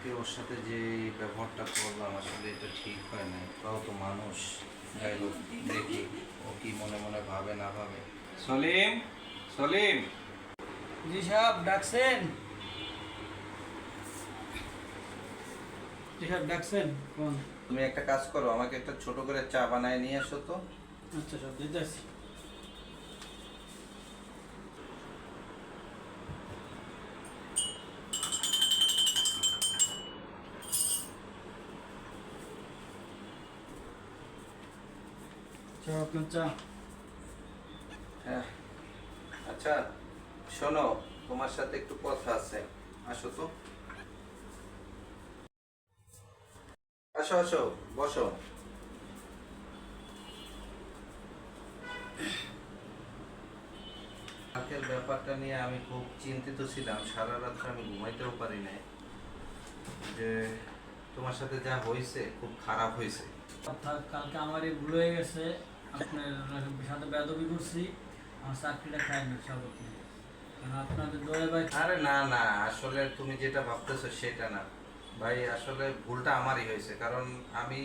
কালকে ওর সাথে যে ব্যবহারটা করলাম আসলে এটা ঠিক হয় না। তাও তো মানুষ, যাই হোক দেখি ও কি মনে মনে ভাবে না ভাবে। সলিম, সলিম। জি সাহেব ডাকছেন? জি সাহেব ডাকছেন? কোন? তুমি একটা কাজ করো, আমাকে একটা ছোট করে চা বানায় নিয়ে আসো তো। আচ্ছা সাহেব দিতেছি। সাহেব আপনার চা। হ্যাঁ, আচ্ছা শোনো, তোমার সাথে একটু কথা আছে, আসো তো। আসো আসো, বসো। আজকের ব্যাপারটা নিয়ে আমি খুব চিন্তিত ছিলাম, সারা রাত্রে আমি ঘুমাইতেও পারি নাই। যে তোমার সাথে যা হয়েছে খুব খারাপ হয়েছে। অর্থাৎ কালকে আমার এই ভুল হয়ে গেছে, আপনার সাথে বেয়াদবি করছি, আমার চাকরিটা খাই না সব আপনি, কারণ আপনাদের দয়া ভাই। আরে না না, আসলে তুমি যেটা ভাবতেছো সেটা না ভাই, আসলে ভুলটা আমারই হয়েছে। কারণ আমি,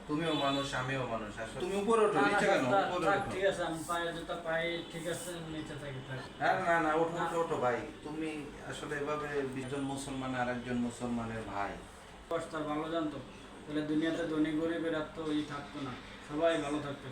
তুমিও মানুষ আমিও মানুষ। আসলে তুমি উপরে ওঠো, নিচে কেন? উপরে ওঠো। ঠিক আছে, আমি পায়ে জুতা পায়ে ঠিক আছে, নিচে থাকি থাক। আরে না না, ওঠো ওঠো ওঠো ভাই। তুমি আসলে এভাবে 20 জন মুসলমান আর একজন মুসলমানের ভাই। কষ্ট ভালো জানতো, তাহলে দুনিয়াতে ধনী গরিবের আর তো থাকতো না, সবাই ভালো থাকতো।